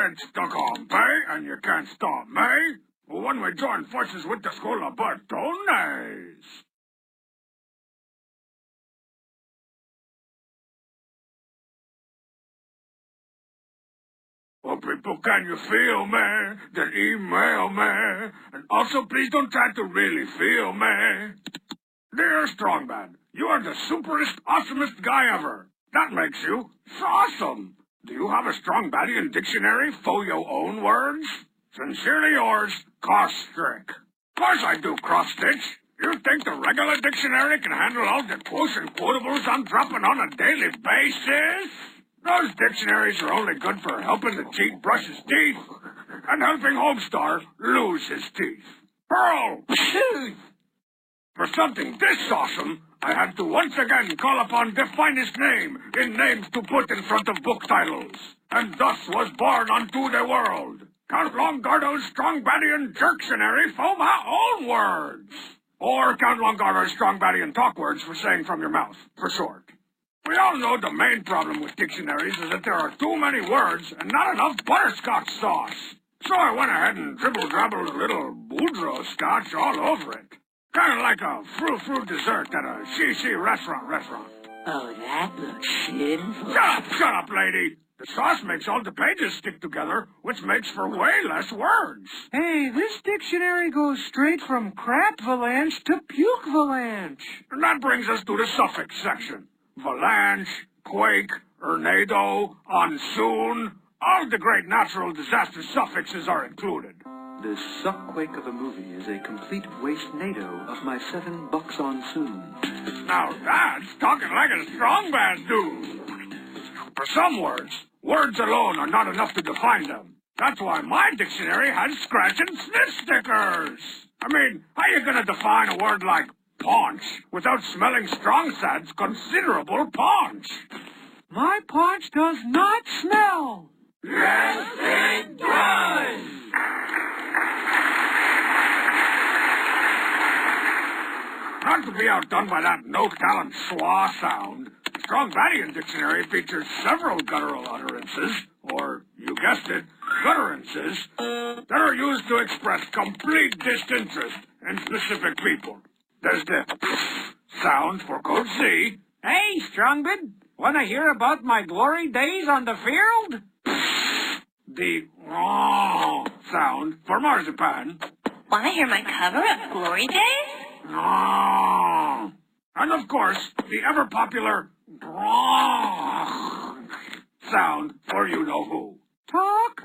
It's the compay, and you can't stop me. When we join forces with the School of Bertones. Well, people, can you feel me? Then email me. And also, please don't try to really feel me. Dear Strongman, you are the superest, awesomest guy ever. That makes you awesome. Do you have a Strongbadian dictionary for your own words? Sincerely yours, Caustic. Of course I do, Cross-Stitch. You think the regular dictionary can handle all the quotes and quotables I'm dropping on a daily basis? Those dictionaries are only good for helping the cheat brush his teeth and helping Homestar lose his teeth. Pearl! For something this awesome, I had to once again call upon the finest name in names to put in front of book titles, and thus was born unto the world. Count Longardo's Strongbadian Jerktionary for my own words. Or Count Longardo's Strongbadian talk words for saying from your mouth, for short. We all know the main problem with dictionaries is that there are too many words and not enough butterscotch sauce. So I went ahead and dribble-drabbled a little Boudreaux scotch all over it. Kind of like a frou-frou dessert at a she restaurant. Oh, that looks sinful. Shut up, lady. The sauce makes all the pages stick together, which makes for way less words. Hey, this dictionary goes straight from crap-valanche to puke-valanche. And that brings us to the suffix section. Valanche, quake, tornado, monsoon, all the great natural disaster suffixes are included. The suckquake of a movie is a complete waste-nado of my $7 on soon. Now that's talking like a strongman dude. For some words, words alone are not enough to define them. That's why my dictionary has scratch and sniff stickers. I mean, how you gonna define a word like paunch without smelling Strongsad's considerable paunch? My paunch does not smell. Yes, it does! Not to be outdone by that no-talent schwa sound, the Strongbadian Dictionary features several guttural utterances, or, you guessed it, gutterances, that are used to express complete disinterest in specific people. There's the sound for Code C. Hey, Strongbad, want to hear about my glory days on the field? The sound for Marzipan. Want to hear my cover of Glory Days? And of course, the ever-popular sound for you-know-who. Talk.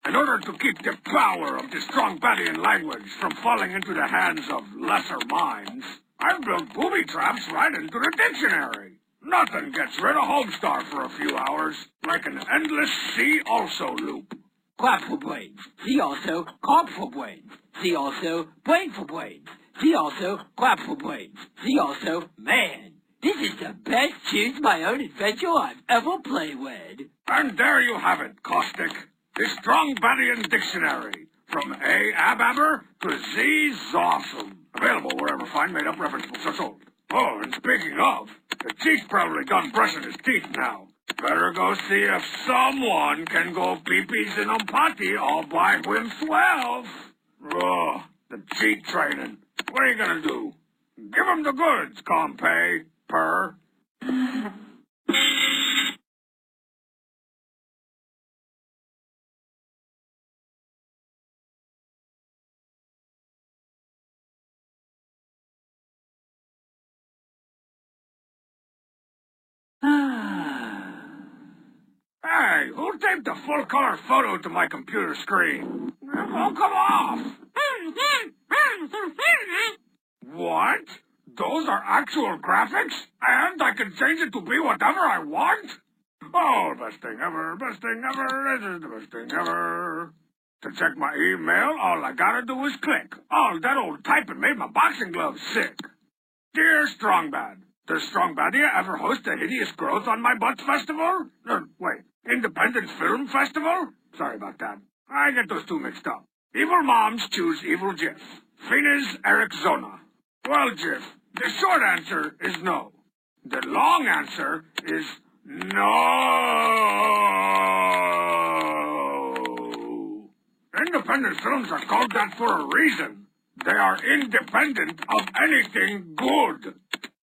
In order to keep the power of the Strongbadian language from falling into the hands of lesser minds, I've built booby traps right into the dictionary. Nothing gets rid of Homestar for a few hours, like an endless see-also loop. Clap for brains. See also clap for brains. See also brain for brains. See also clap for brains. See also man. This is the best choose my own adventure I've ever played with. And there you have it, Caustic. The Strongbadian Dictionary. From A. Ababber to Z. Zawsome. Available wherever fine made-up reference books are sold. Oh, and speaking of, the chief's probably done brushing his teeth now. Better go see if someone can go pee-pees in a potty all by himself. Ugh, the cheat training. What are you gonna do? Give him the goods, compay, purr. Hey, who taped a full-color photo to my computer screen? It won't come off. What? Those are actual graphics? And I can change it to be whatever I want? Oh, best thing ever, best thing ever, this is the best thing ever. To check my email, all I gotta do is click. Oh, that old typing made my boxing gloves sick. Dear Strongbad, does Strongbadia ever host a hideous growth on my butt festival? Wait, Independent Film Festival? Sorry about that. I get those two mixed up. Evil moms choose evil Jif. Finas Arizona. Well, Jif, the short answer is no. The long answer is no. Independent films are called that for a reason. They are independent of anything good.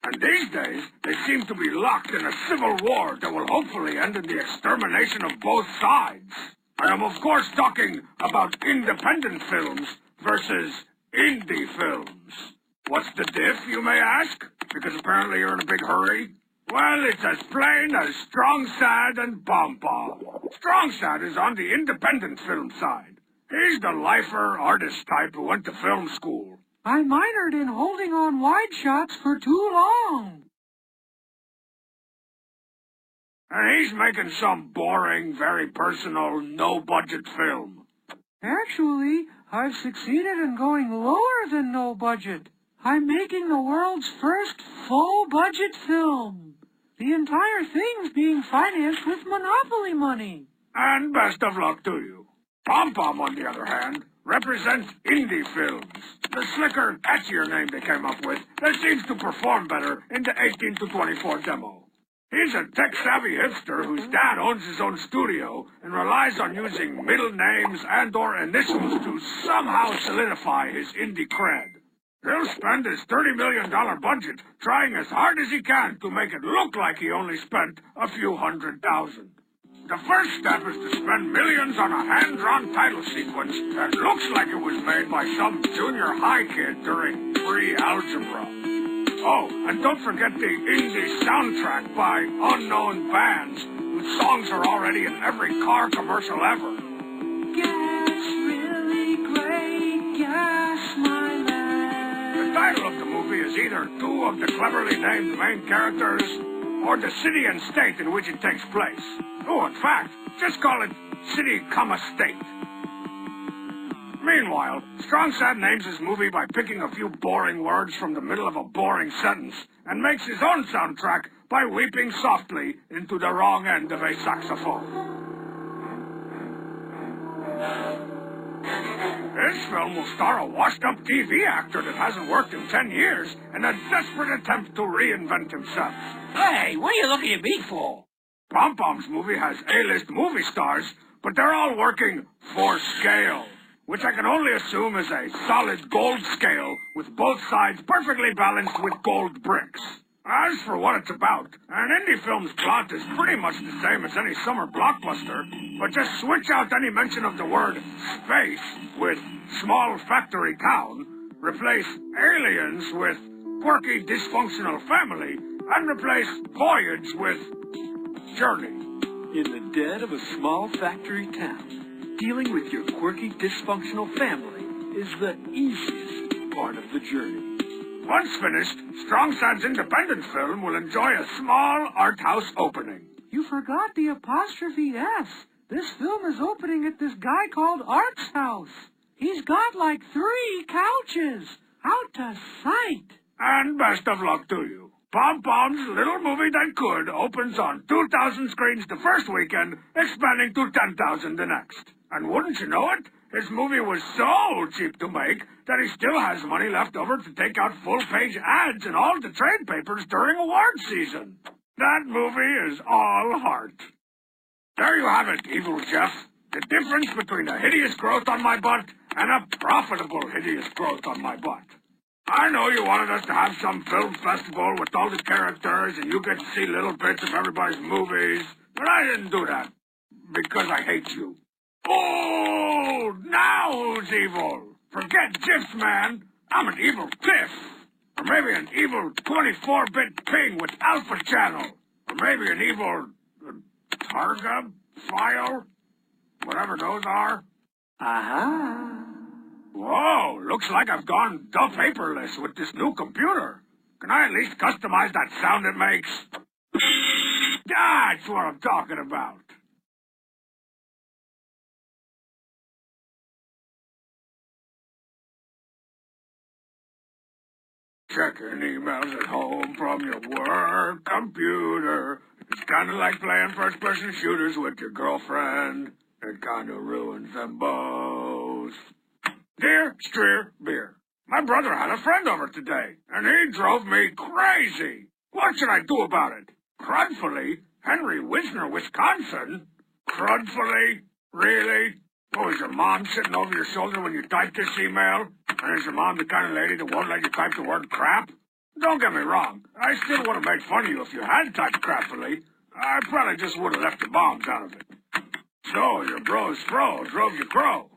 And these days, they seem to be locked in a civil war that will hopefully end in the extermination of both sides. I am, of course, talking about independent films versus indie films. What's the diff, you may ask? Because apparently you're in a big hurry? Well, it's as plain as Strong Sad and Pom Pom. Strong Sad is on the independent film side. He's the lifer, artist type who went to film school. I minored in holding on wide shots for too long. And he's making some boring, very personal, no-budget film. Actually, I've succeeded in going lower than no budget. I'm making the world's first full-budget film. The entire thing's being financed with Monopoly money. And best of luck to you. Pom Pom, on the other hand, represents indie films. The slicker, catchier name they came up with that seems to perform better in the 18 to 24 demo. He's a tech-savvy hipster whose dad owns his own studio and relies on using middle names and or initials to somehow solidify his indie cred. He'll spend his $30 million budget trying as hard as he can to make it look like he only spent a few $100,000. The first step is to spend millions on a hand-drawn title sequence that looks like it was made by some junior high kid during pre-algebra. Oh, and don't forget the indie soundtrack by unknown bands whose songs are already in every car commercial ever. Gas, really great gas, my man. The title of the movie is either two of the cleverly named main characters or the city and state in which it takes place. Oh, in fact, just call it City, State. Meanwhile, Strong Sad names his movie by picking a few boring words from the middle of a boring sentence and makes his own soundtrack by weeping softly into the wrong end of a saxophone. This film will star a washed-up TV actor that hasn't worked in 10 years in a desperate attempt to reinvent himself. Hey, what are you looking at me for? Pom Pom's movie has A-list movie stars, but they're all working for scale, which I can only assume is a solid gold scale with both sides perfectly balanced with gold bricks. As for what it's about, an indie film's plot is pretty much the same as any summer blockbuster, but just switch out any mention of the word space with small factory town, replace aliens with quirky dysfunctional family, and replace voyage with journey. In the dead of a small factory town, dealing with your quirky, dysfunctional family is the easiest part of the journey. Once finished, Strong Sad's independent film will enjoy a small art house opening. You forgot the apostrophe S. This film is opening at this guy called Art's house. He's got like 3 couches. Out to sight. And best of luck to you. Pom Pom's Little Movie That Could opens on 2,000 screens the first weekend, expanding to 10,000 the next. And wouldn't you know it, his movie was so cheap to make that he still has money left over to take out full-page ads in all the trade papers during award season. That movie is all heart. There you have it, Evil Jeff. The difference between a hideous growth on my butt and a profitable hideous growth on my butt. I know you wanted us to have some film festival with all the characters and you get to see little bits of everybody's movies, but I didn't do that because I hate you. Oh, now who's evil? Forget GIFs, man. I'm an evil GIF. Or maybe an evil 24-bit ping with Alpha Channel. Or maybe an evil Targa file? Whatever those are. Aha. Whoa, looks like I've gone paperless with this new computer. Can I at least customize that sound it makes? That's what I'm talking about. Checking emails at home from your work computer. It's kind of like playing first-person shooters with your girlfriend. It kind of ruins them both. Dear Streer Beer, my brother had a friend over today, and he drove me crazy. What should I do about it? Crudfully? Henry Wisner, Wisconsin? Crudfully? Really? Oh, is your mom sitting over your shoulder when you type this email? And is your mom the kind of lady that won't let you type the word crap? Don't get me wrong. I still would have made fun of you if you had typed crapfully. I probably just would have left the bombs out of it. So, your bro's fro drove you crow.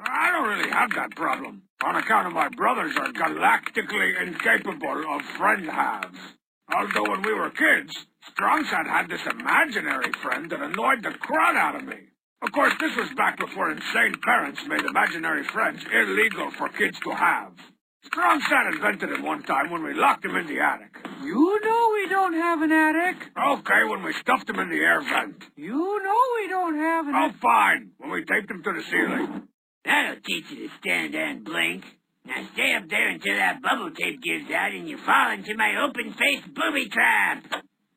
I don't really have that problem, on account of my brothers are galactically incapable of friend halves. Although when we were kids, Strongsat had this imaginary friend that annoyed the crud out of me. Of course, this was back before insane parents made imaginary friends illegal for kids to have. Strongsat invented it one time when we locked him in the attic. You know we don't have an attic. Okay, when we stuffed him in the air vent. You know we don't have an Oh, fine, when we taped him to the ceiling. That'll teach you to stand there and blink. Now stay up there until that bubble tape gives out and you fall into my open-faced booby trap.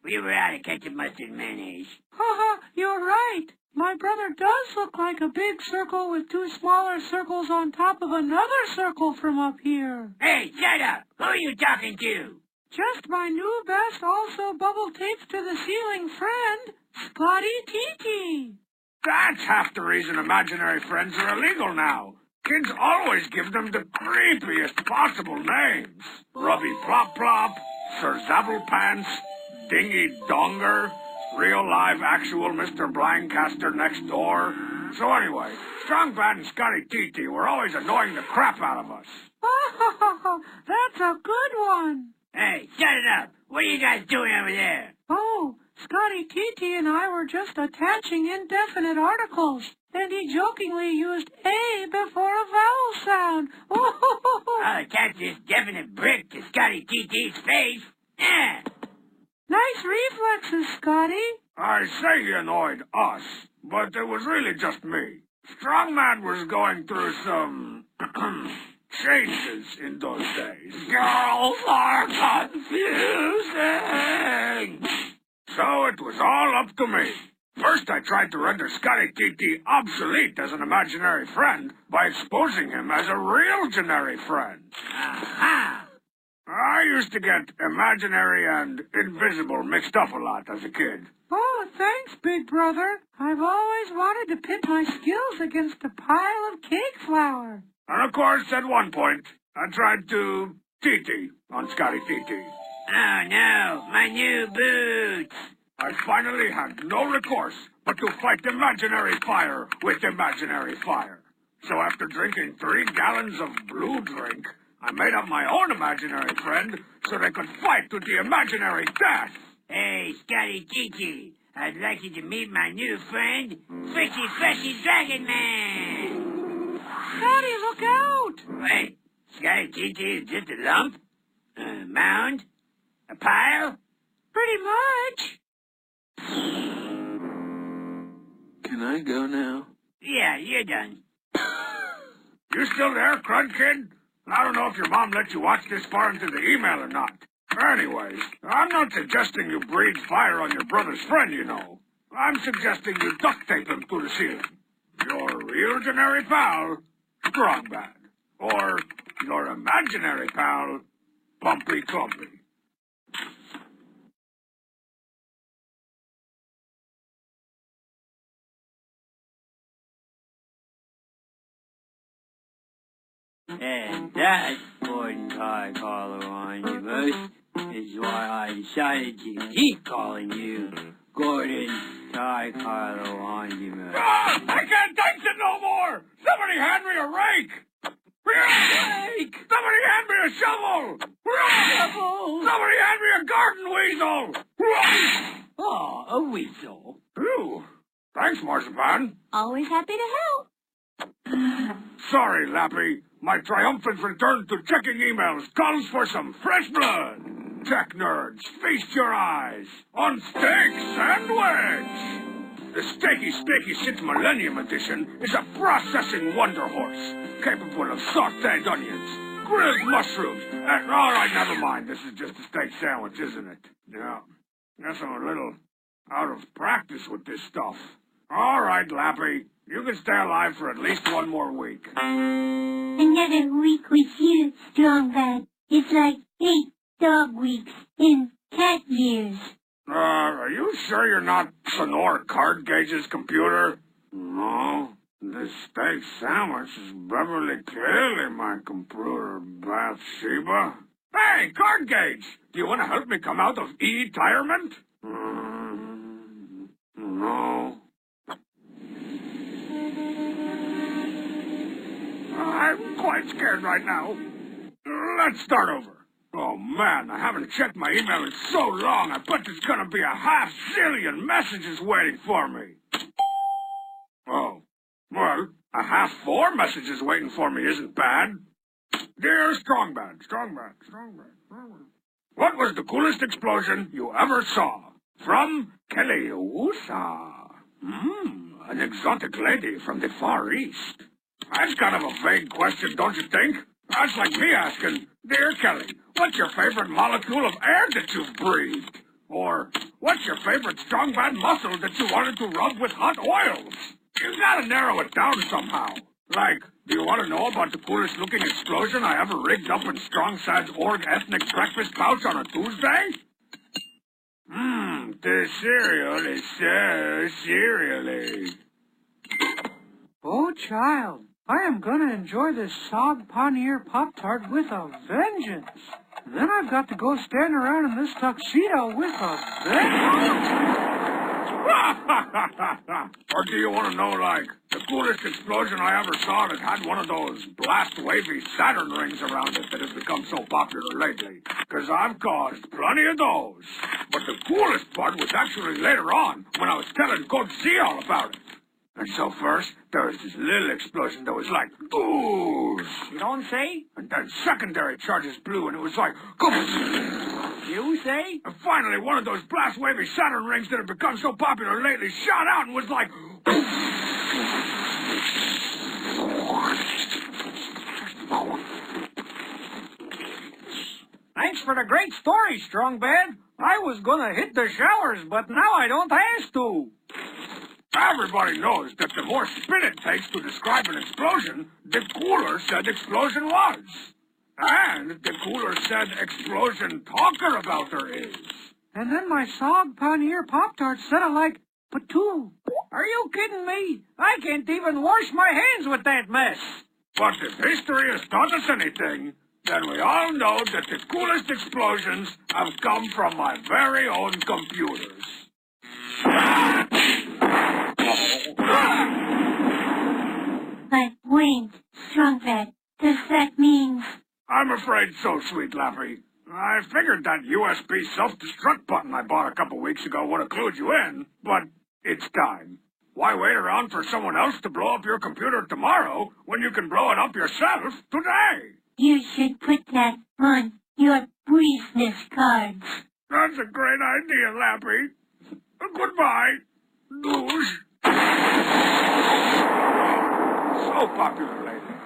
We were out of ketchup, mustard, and mayonnaise. Haha, you're right. My brother does look like a big circle with two smaller circles on top of another circle from up here. Hey, shut up! Who are you talking to? Just my new best also bubble taped to the ceiling friend, Scotty Titi. That's half the reason imaginary friends are illegal now. Kids always give them the creepiest possible names. Rubby Plop Plop, Sir Zabble Pants, Dingy Donger, Real Live Actual Mr. Blindcaster Next Door. So anyway, Strongbad and Scotty Titi were always annoying the crap out of us. Oh, that's a good one. Hey, shut it up! What are you guys doing over there? Oh, Scotty Titi and I were just attaching indefinite articles, and he jokingly used A before a vowel sound. I'll attach this definite brick to Scotty TT's face. Yeah. Nice reflexes, Scotty. I say he annoyed us, but it was really just me. Strongman was going through some changes in those days. Girls are confusing. So it was all up to me. First, I tried to render Scotty TT obsolete as an imaginary friend by exposing him as a real generic friend. Aha! I used to get imaginary and invisible mixed up a lot as a kid. Oh, thanks, big brother. I've always wanted to pit my skills against a pile of cake flour. And of course, at one point, I tried to TT on Scotty TT. Oh no, my new boots! I finally had no recourse but to fight imaginary fire with imaginary fire. So after drinking 3 gallons of blue drink, I made up my own imaginary friend so they could fight to the imaginary death. Hey, Scotty Titi, I'd like you to meet my new friend, Freshy Dragon Man! Scotty, look out! Wait, Scotty Titi is just a lump? A mound? A pile? Pretty much. Can I go now? Yeah, you're done. You still there, crud kid? I don't know if your mom let you watch this far into the email or not. Anyways, I'm not suggesting you breathe fire on your brother's friend, you know. I'm suggesting you duct tape him to the ceiling. Your real generic pal, Strongbad. Or your imaginary pal, Bumpy Clumpy. And that, Gordon Collar Omnibus, is why I decided to keep calling you Gordon Collar Omnibus. Ah! I can't take it no more! Somebody hand me a rake! Rake! Somebody hand me a shovel! Shovel! Somebody hand me a garden weasel! Oh, a weasel. Ooh, thanks, Marzipan. Always happy to help. Sorry, Lappy. My triumphant return to checking emails calls for some fresh blood. Tech nerds, feast your eyes on Steak Sandwich. The Steaky 6 Millennium Edition is a processing wonder horse, capable of sautéed onions, grilled mushrooms, and... All right, never mind. This is just a steak sandwich, isn't it? Yeah. Guess I'm a little out of practice with this stuff. All right, Lappy. You can stay alive for at least one more week. Another week with you, Strongbad. It's like 8 dog weeks in cat ears. Are you sure you're not Sonora Card Gauge's computer? No, this steak sandwich is Beverly clearly my computer, Bathsheba. Hey, Card Gauge! Do you want to help me come out of retirement? No. I'm quite scared right now. Let's start over. Oh, man, I haven't checked my email in so long, I bet there's gonna be a half-zillion messages waiting for me. Oh, well, a half-4 messages waiting for me isn't bad. Dear Strongbad. What was the coolest explosion you ever saw? From Kellyusa. An exotic lady from the Far East. That's kind of a vague question, don't you think? That's like me asking, Dear Kelly, what's your favorite molecule of air that you've breathed? Or, what's your favorite strong bad muscle that you wanted to rub with hot oils? You gotta narrow it down somehow. Like, do you want to know about the coolest looking explosion I ever rigged up in Strong Sad's org ethnic breakfast pouch on a Tuesday? The cereal is so cereally. Oh, child, I am gonna enjoy this sog paneer Pop-Tart with a vengeance. Then I've got to go stand around in this tuxedo with a vengeance. Or do you want to know, like, the coolest explosion I ever saw that had one of those blast wavy Saturn rings around it that has become so popular lately? Because I've caused plenty of those. But the coolest part was actually later on, when I was telling Coach Z all about it. And so first, there was this little explosion that was like, ooh. You don't say? And then secondary charges blew, and it was like, You say? and finally, one of those blast wavy Saturn rings that have become so popular lately shot out and was like, Thanks for the great story, Strongbad. I was gonna hit the showers, but now I don't have to. everybody knows that the more spin it takes to describe an explosion, the cooler said explosion was. And the cooler said explosion talker about her is. And then my sog paneer Pop-Tart said it like, patoo. Are you kidding me? I can't even wash my hands with that mess. But if history has taught us anything, then we all know that the coolest explosions have come from my very own computers. But wait, Strongbad, does that mean... I'm afraid so, Sweet Lappy. I figured that USB self-destruct button I bought a couple weeks ago would have clued you in, but it's time. Why wait around for someone else to blow up your computer tomorrow when you can blow it up yourself today? You should put that on your business cards. That's a great idea, Lappy. Goodbye, douche. So popular lately.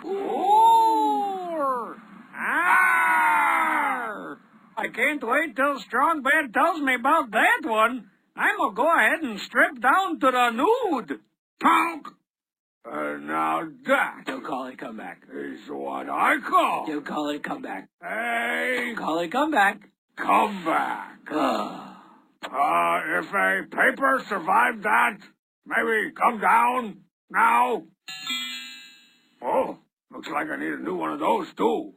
Roar! Arr! I can't wait till Strongbad tells me about that one. I'm gonna go ahead and strip down to the nude. Punk! Now that Don't call it come back. is what I call Don't call it come back. a Call it come back. comeback. If a paper survived that, maybe come down now. Oh, looks like I need a new one of those, too.